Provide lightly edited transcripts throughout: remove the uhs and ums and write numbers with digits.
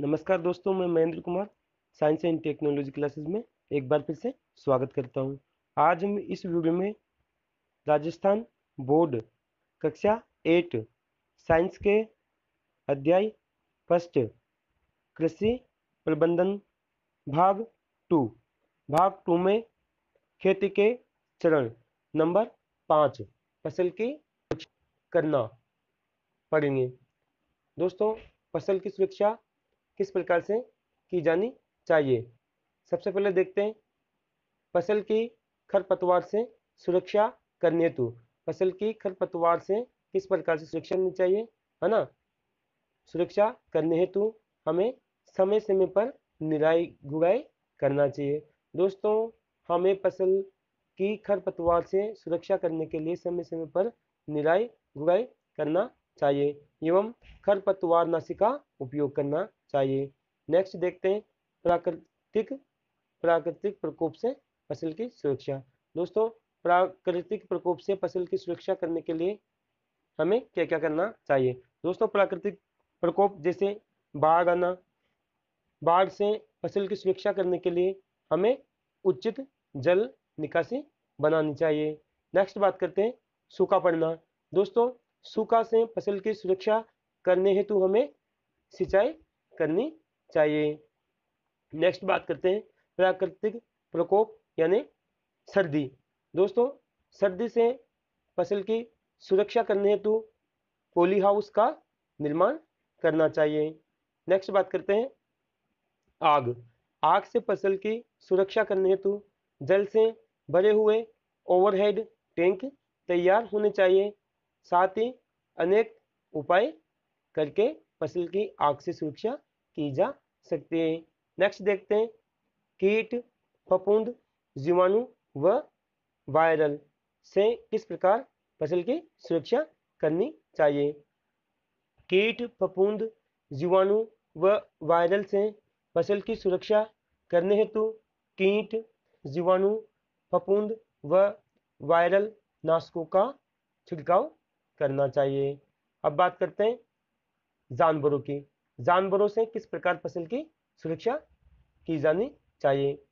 नमस्कार दोस्तों, मैं Mahendra Kumar science and technology classes में एक बार फिर से स्वागत करता हूं। आज हम इस वीडियो में राजस्थान बोर्ड कक्षा 8 साइंस के अध्याय फर्स्ट कृषि प्रबंधन भाग 2 में खेती के चरण नंबर 5 फसल की करना पढ़ेंगे। दोस्तों, फसल की सुरक्षा किस प्रकार से की जानी चाहिए। सबसे पहले देखते हैं फसल की खरपतवार से सुरक्षा करने हेतु फसल की खरपतवार से किस प्रकार से सुरक्षा करनी चाहिए, है ना। सुरक्षा करने हेतु हमें समय समय पर निराई गुड़ाई करना चाहिए। दोस्तों, हमें फसल की खरपतवार से सुरक्षा करने के लिए समय समय पर निराई गुड़ाई करना चाहिए एवं खरपतवार नाशी का उपयोग करना चाहिए। नेक्स्ट देखते हैं प्राकृतिक प्रकोप से फसल की सुरक्षा। दोस्तों, प्राकृतिक प्रकोप से फसल की सुरक्षा करने के लिए हमें क्या क्या करना चाहिए। दोस्तों, प्राकृतिक प्रकोप जैसे बाढ़ आना, बाढ़ से फसल की सुरक्षा करने के लिए हमें उचित जल निकासी बनानी चाहिए। नेक्स्ट बात करते हैं सूखा पड़ना। दोस्तों, सूखा से फसल की सुरक्षा करने हेतु हमें सिंचाई करनी चाहिए। नेक्स्ट बात करते हैं प्राकृतिक प्रकोप यानी सर्दी। दोस्तों, सर्दी से फसल की सुरक्षा करने हेतु पॉली हाउस का निर्माण करना चाहिए। नेक्स्ट बात करते हैं आग। आग से फसल की सुरक्षा करने हेतु जल से भरे हुए ओवरहेड टैंक तैयार होने चाहिए। साथ ही अनेक उपाय करके फसल की आग से सुरक्षा की जा सकती है। नेक्स्ट देखते हैं कीट, फफूंद, जीवाणु व वायरल से किस प्रकार फसल की सुरक्षा करनी चाहिए। कीट, फफूंद, जीवाणु व वायरल से फसल की सुरक्षा करने हेतु कीट, जीवाणु, फफूंद व वायरल नाशकों का छिड़काव करना चाहिए। अब बात करते हैं जानवरों की। जानवरों से किस प्रकार फसल की सुरक्षा की जानी चाहिए।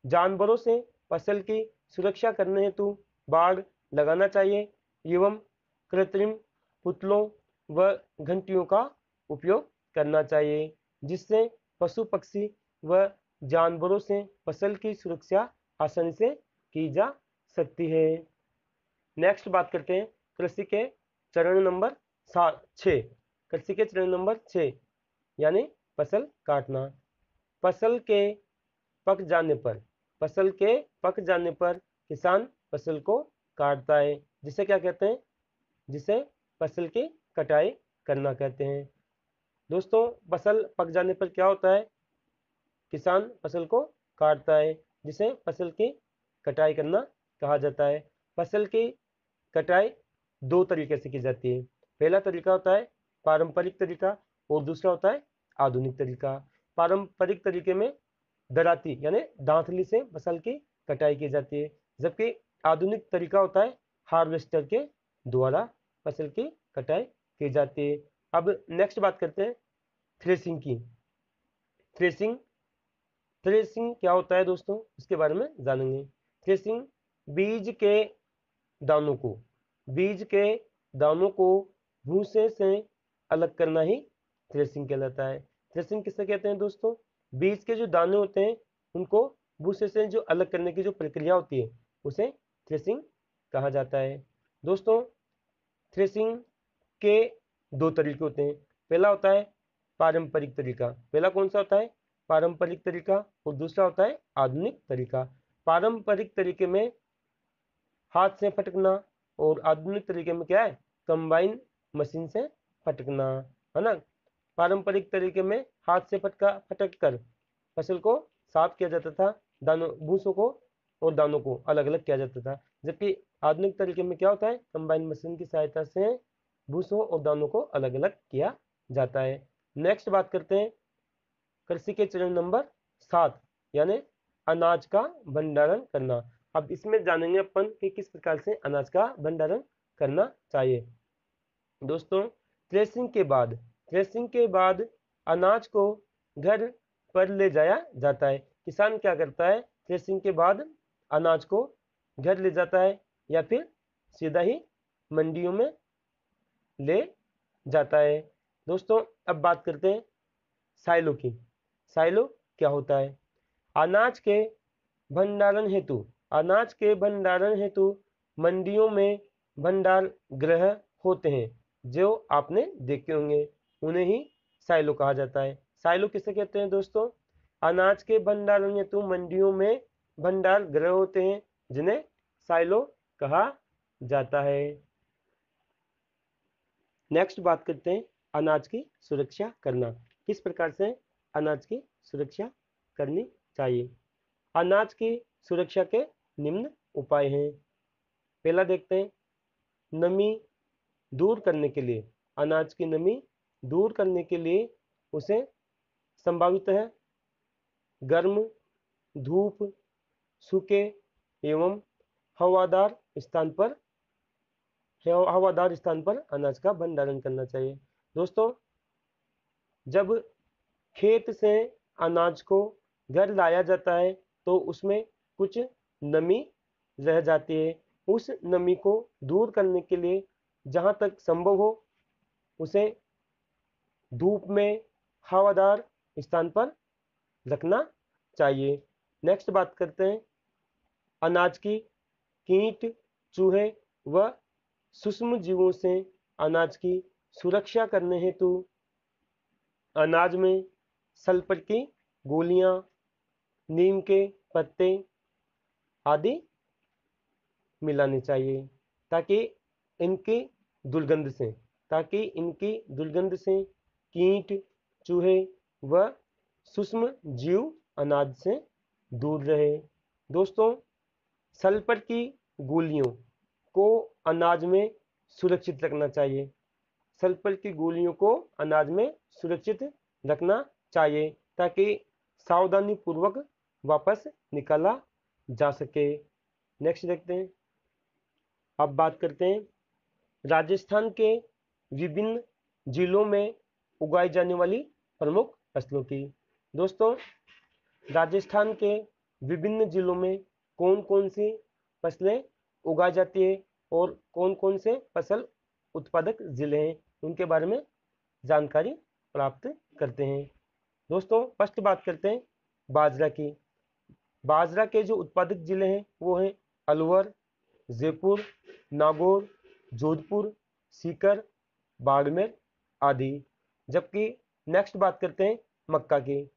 जानवरों से फसल की सुरक्षा करने हेतु बाड़ लगाना चाहिए एवं कृत्रिम पुतलों व घंटियों का उपयोग करना चाहिए, जिससे पशु पक्षी व जानवरों से फसल की सुरक्षा आसानी से की जा सकती है। नेक्स्ट बात करते हैं कृषि के चरण नंबर 6। कृषि के चरण नंबर 6 यानी फसल काटना। फसल के पक जाने पर किसान फसल को काटता है, जिसे क्या कहते हैं, जिसे फसल की कटाई करना कहते हैं। दोस्तों, फसल पक जाने पर क्या होता है, किसान फसल को काटता है, जिसे फसल की कटाई करना कहा जाता है। फसल की कटाई 2 तरीके से की जाती है। पहला तरीका होता है पारंपरिक तरीका और दूसरा होता है आधुनिक तरीका। पारंपरिक तरीके में दराती यानी दांतली से फसल की कटाई की जाती है, जबकि आधुनिक तरीका होता है हार्वेस्टर के द्वारा फसल की कटाई की जाती है। अब नेक्स्ट बात करते हैं थ्रेसिंग की। थ्रेसिंग क्या होता है दोस्तों, इसके बारे में जानेंगे। थ्रेसिंग बीज के दानों को भूसे से अलग करना ही थ्रेसिंग कहलाता है। थ्रेसिंग किसे कहते हैं दोस्तों, बीज के जो दाने होते हैं उनको भूसे से जो अलग करने की जो प्रक्रिया होती है उसे थ्रेसिंग कहा जाता है। दोस्तों, थ्रेसिंग के 2 तरीके होते हैं। पहला होता है पारंपरिक तरीका। पहला कौन सा होता है, पारंपरिक तरीका, और दूसरा होता है आधुनिक तरीका। पारंपरिक तरीके में हाथ से फटकना और आधुनिक तरीके में क्या है, कंबाइन मशीन से फटकना, है ना। पारंपरिक तरीके में हाथ से फटक कर फसल को साफ किया जाता था, भूसों को और दानों को अलग अलग किया जाता था, जबकि आधुनिक तरीके में क्या होता है, कंबाइन मशीन की सहायता से भूसों और दानों को अलग अलग किया जाता है। नेक्स्ट बात करते हैं कृषि के चरण नंबर 7 यानी अनाज का भंडारण करना। अब इसमें जानेंगे अपन कि किस प्रकार से अनाज का भंडारण करना चाहिए। दोस्तों थ्रेसिंग के बाद अनाज को घर पर ले जाया जाता है। किसान क्या करता है, थ्रेसिंग के बाद अनाज को घर ले जाता है या फिर सीधा ही मंडियों में ले जाता है। दोस्तों अब बात करते हैं साइलो की। साइलो क्या होता है? अनाज के भंडारण हेतु मंडियों में भंडार गृह होते हैं जो आपने देखे होंगे, उन्हें ही साइलो कहा जाता है। साइलो किसे कहते हैं दोस्तों? अनाज के भंडारण हेतु मंडियों में भंडार गृह होते हैं जिन्हें साइलो कहा जाता है। नेक्स्ट बात करते हैं अनाज की सुरक्षा करना। किस प्रकार से अनाज की सुरक्षा करनी चाहिए? अनाज की सुरक्षा के निम्न उपाय हैं। पहला देखते हैं, नमी दूर करने के लिए, अनाज की नमी दूर करने के लिए उसे संभावित है गर्म, धूप, सूखे एवं हवादार स्थान पर अनाज का भंडारण करना चाहिए। दोस्तों जब खेत से अनाज को घर लाया जाता है तो उसमें कुछ नमी रह जाती है। उस नमी को दूर करने के लिए जहाँ तक संभव हो उसे धूप में हवादार स्थान पर रखना चाहिए। नेक्स्ट बात करते हैं अनाज की कीट, चूहे व सूक्ष्म जीवों से अनाज की सुरक्षा करने हेतु अनाज में सल्फर की गोलियां, नीम के पत्ते आदि मिलानी चाहिए ताकि इनकी दुर्गंध से कीट, चूहे व सूक्ष्म जीव अनाज से दूर रहे। दोस्तों सल्फर की गोलियों को अनाज में सुरक्षित रखना चाहिए। सल्फर की गोलियों को अनाज में सुरक्षित रखना चाहिए ताकि सावधानी पूर्वक वापस निकाला जा सके। नेक्स्ट देखते हैं, अब बात करते हैं राजस्थान के विभिन्न जिलों में उगाई जाने वाली प्रमुख फसलों की। दोस्तों राजस्थान के विभिन्न जिलों में कौन कौन सी फसलें उगाई जाती है और कौन कौन से फसल उत्पादक जिले हैं उनके बारे में जानकारी प्राप्त करते हैं। दोस्तों फर्स्ट बात करते हैं बाजरा की। बाजरा के जो उत्पादक जिले हैं वो हैं अलवर, जयपुर, नागौर, जोधपुर, सीकर, बाड़मेर आदि। जबकि नेक्स्ट बात करते हैं मक्का की।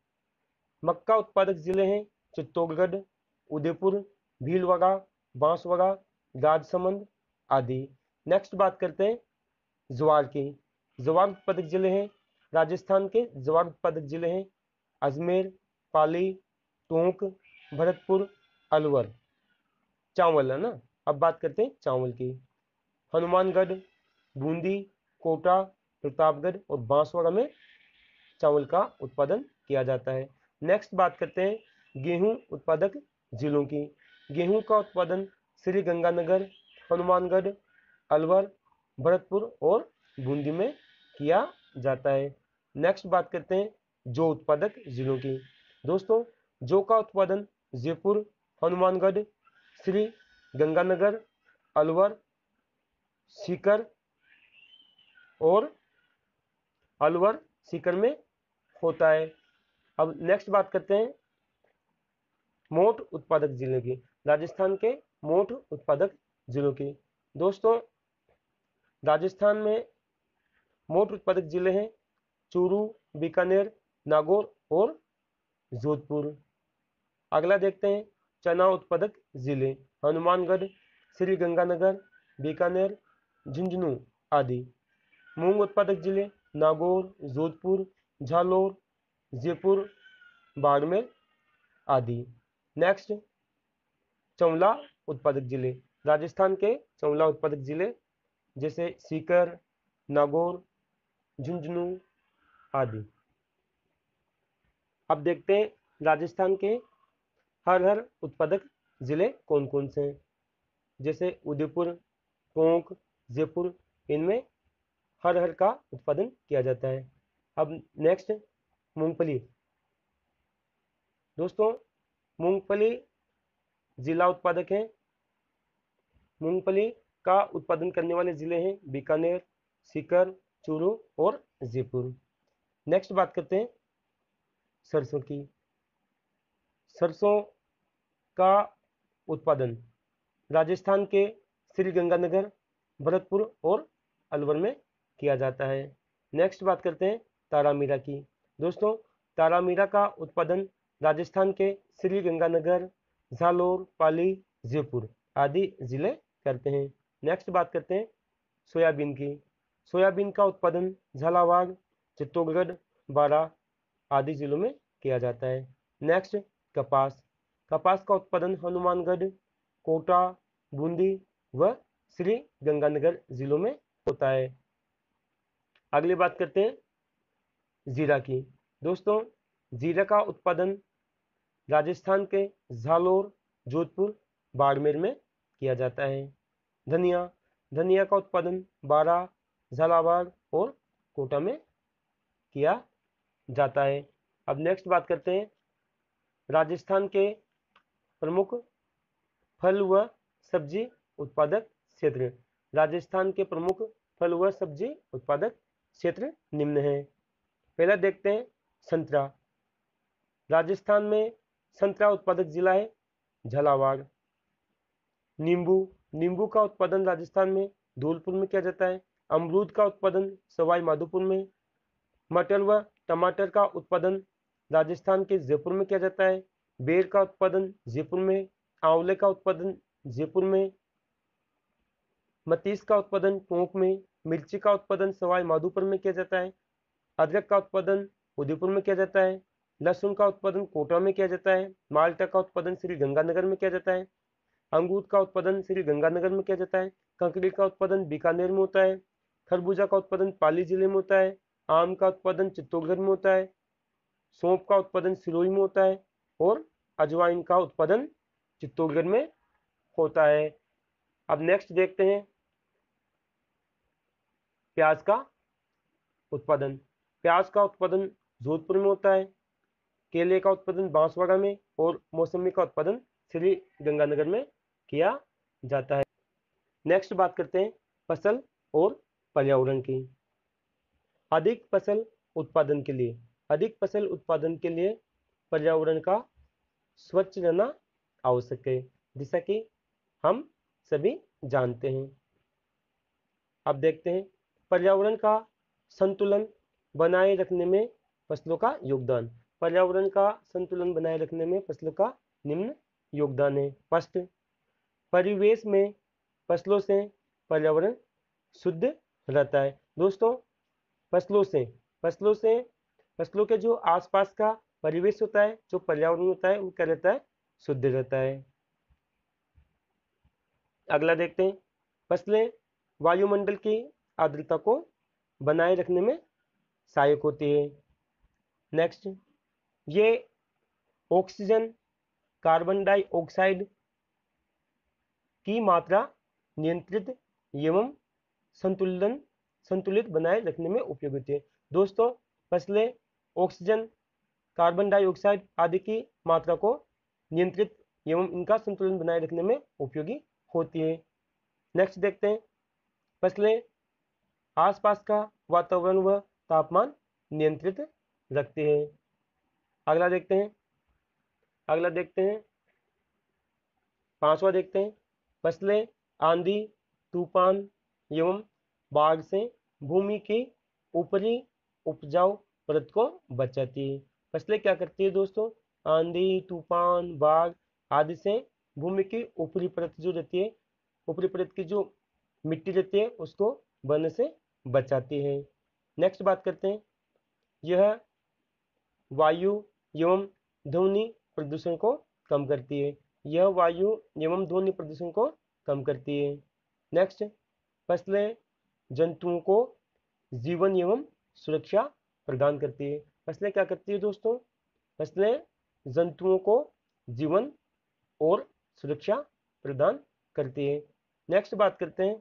मक्का उत्पादक जिले हैं चित्तौड़गढ़, उदयपुर, भीलवाड़ा, बांसवाड़ा, राजसमंद आदि। नेक्स्ट बात करते हैं ज्वार की। ज्वार उत्पादक जिले हैं राजस्थान के ज्वार उत्पादक जिले हैं अजमेर, पाली, टोंक, भरतपुर, अलवर। चावल है ना, अब बात करते हैं चावल की। हनुमानगढ़, बूंदी, कोटा, प्रतापगढ़ और बांसवाड़ा में चावल का उत्पादन किया जाता है। नेक्स्ट बात करते हैं गेहूं उत्पादक जिलों की। गेहूं का उत्पादन श्री गंगानगर, हनुमानगढ़, अलवर, भरतपुर और बूंदी में किया जाता है। नेक्स्ट बात करते हैं जौ उत्पादक जिलों की। दोस्तों जौ का उत्पादन जयपुर, हनुमानगढ़, श्री गंगानगर, अलवर, सीकर में होता है। अब नेक्स्ट बात करते हैं मोठ उत्पादक जिले की। राजस्थान के मोठ उत्पादक जिलों की। दोस्तों राजस्थान में मोठ उत्पादक जिले हैं चूरू, बीकानेर, नागौर और जोधपुर। अगला देखते हैं चना उत्पादक जिले। हनुमानगढ़, श्री गंगानगर, बीकानेर, झुंझुनू आदि। मूंग उत्पादक जिले नागौर, जोधपुर, झालोर, जयपुर, बाड़मेर आदि। नेक्स्ट चंवला उत्पादक जिले। राजस्थान के चंवला उत्पादक जिले जैसे सीकर, नागौर, झुंझुनू आदि। अब देखते हैं राजस्थान के हर उत्पादक जिले कौन कौन से हैं। जैसे उदयपुर, टोंक, जयपुर, इनमें अरहर का उत्पादन किया जाता है। अब नेक्स्ट मूंगफली। दोस्तों मूंगफली जिला उत्पादक है। मूंगफली का उत्पादन करने वाले जिले हैं बीकानेर, सीकर, चूरू और जयपुर। नेक्स्ट बात करते हैं सरसों की। सरसों का उत्पादन राजस्थान के श्री गंगानगर, भरतपुर और अलवर में किया जाता है। नेक्स्ट बात करते हैं तारामीरा की। दोस्तों तारामीरा का उत्पादन राजस्थान के श्री गंगानगर, झालोर, पाली, जयपुर आदि जिले करते हैं। नेक्स्ट बात करते हैं सोयाबीन की। सोयाबीन का उत्पादन झालावाड़, चित्तौड़गढ़, बारां आदि जिलों में किया जाता है। नेक्स्ट कपास। कपास का उत्पादन हनुमानगढ़, कोटा, बूंदी व श्री गंगानगर जिलों में होता है। अगली बात करते हैं जीरा की। दोस्तों जीरा का उत्पादन राजस्थान के झालोर, जोधपुर, बाड़मेर में किया जाता है। धनिया। धनिया का उत्पादन बारां, झालावाड़ और कोटा में किया जाता है। अब नेक्स्ट बात करते हैं राजस्थान के प्रमुख फल व सब्जी उत्पादक क्षेत्र। राजस्थान के प्रमुख फल व सब्जी उत्पादक क्षेत्र निम्न हैं। पहला देखते हैं संतरा। राजस्थान में संतरा उत्पादक जिला है झालावाड़। नींबू। नींबू का उत्पादन राजस्थान में धौलपुर में किया जाता है। अमरूद का उत्पादन सवाई माधोपुर में। मटर व टमाटर का उत्पादन राजस्थान के जयपुर में किया जाता है। बेर का उत्पादन जयपुर में। आंवले का उत्पादन जयपुर में। मतीस का उत्पादन टोंक में। मिर्ची का उत्पादन सवाई माधोपुर में किया जाता है। अदरक का उत्पादन उदयपुर में किया जाता है। लहसुन का उत्पादन कोटा में किया जाता है। माल्टा का उत्पादन श्री गंगानगर में किया जाता है। अंगूर का उत्पादन श्री गंगानगर में किया जाता है। ककड़ी का उत्पादन बीकानेर में होता है। खरबूजा का उत्पादन पाली जिले में होता है। आम का उत्पादन चित्तौड़गढ़ में होता है। सौंफ का उत्पादन सिरोही में होता है और अजवाइन का उत्पादन चित्तौड़गढ़ में होता है। अब नेक्स्ट देखते हैं प्याज का उत्पादन। प्याज का उत्पादन जोधपुर में होता है। केले का उत्पादन बांसवाड़ा में और मौसमी का उत्पादन श्री गंगानगर में किया जाता है। नेक्स्ट बात करते हैं फसल और पर्यावरण की। अधिक फसल उत्पादन के लिए पर्यावरण का स्वच्छ रहना आवश्यक है, जैसा कि हम सभी जानते हैं। अब देखते हैं पर्यावरण का संतुलन बनाए रखने में फसलों का योगदान। पर्यावरण का संतुलन बनाए रखने में फसलों का निम्न योगदान है। फर्स्ट, परिवेश में फसलों से पर्यावरण शुद्ध रहता है। दोस्तों फसलों के जो आसपास का परिवेश होता है, जो पर्यावरण होता है, वो क्या रहता है? शुद्ध रहता है। अगला देखते हैं फसलें वायुमंडल की आर्द्रता को बनाए रखने में सहायक होती है। नेक्स्ट, ये ऑक्सीजन, कार्बन डाइऑक्साइड की मात्रा नियंत्रित एवं संतुलित बनाए रखने में उपयोगी होती है। दोस्तों फसलें ऑक्सीजन, कार्बन डाइऑक्साइड आदि की मात्रा को नियंत्रित एवं इनका संतुलन बनाए रखने में उपयोगी होती है। नेक्स्ट देखते हैं फसलें आसपास का वातावरण व तापमान नियंत्रित रखती है। अगला देखते हैं पांचवा देखते हैं फसलें आंधी, तूफान एवं बाढ़ से भूमि की ऊपरी उपजाऊ परत को बचाती है। फसलें क्या करती है दोस्तों? आंधी, तूफान, बाढ़ आदि से भूमि की ऊपरी परत जो रहती है, ऊपरी परत की जो मिट्टी रहती है, उसको बनने से बचाती है। नेक्स्ट बात करते हैं यह वायु एवं ध्वनि प्रदूषण को कम करती है। यह वायु एवं ध्वनि प्रदूषण को कम करती है। नेक्स्ट, फसलें जंतुओं को जीवन एवं सुरक्षा प्रदान करती है। फसलें क्या करती है दोस्तों? फसलें जंतुओं को जीवन और सुरक्षा प्रदान करती है। नेक्स्ट बात करते हैं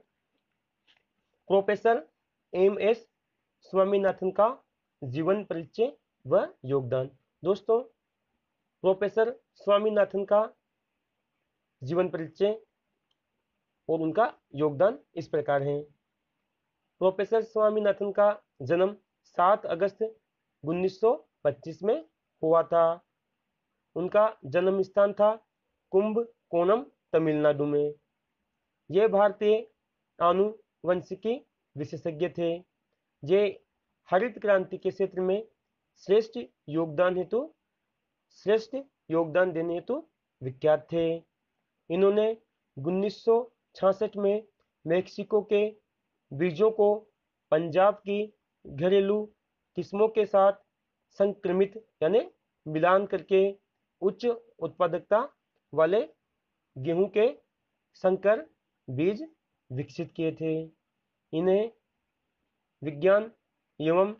प्रोफेसर एम.एस. स्वामीनाथन का जीवन परिचय व योगदान। दोस्तों, प्रोफेसर स्वामीनाथन का जीवन परिचय और उनका योगदान इस प्रकार है। प्रोफेसर स्वामीनाथन का जन्म 7 अगस्त 1925 में हुआ था। उनका जन्म स्थान था कुंभकोणम, तमिलनाडु में। ये भारतीय आनुवंशिकी विशेषज्ञ थे। ये हरित क्रांति के क्षेत्र में श्रेष्ठ योगदान देने हेतु विख्यात थे। इन्होंने 1966 में मेक्सिको के बीजों को पंजाब की घरेलू किस्मों के साथ संक्रमित यानी मिलान करके उच्च उत्पादकता वाले गेहूं के संकर बीज विकसित किए थे। इन्हें विज्ञान एवं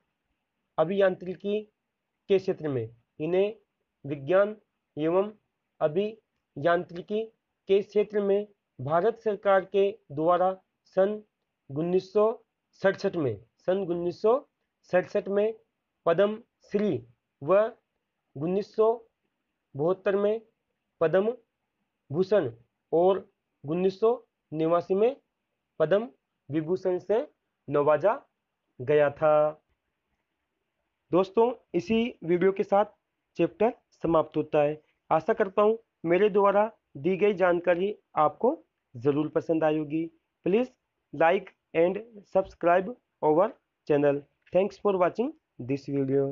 अभियांत्रिकी के क्षेत्र में भारत सरकार के द्वारा सन 1967 में पद्म श्री व 1972 में पद्म भूषण और 1989 में पद्म विभूषण से नवाजा गया था। दोस्तों, इसी वीडियो के साथ चैप्टर समाप्त होता है। आशा करता हूँ मेरे द्वारा दी गई जानकारी आपको ज़रूर पसंद आई होगी। Please like and subscribe our channel. Thanks for watching this video.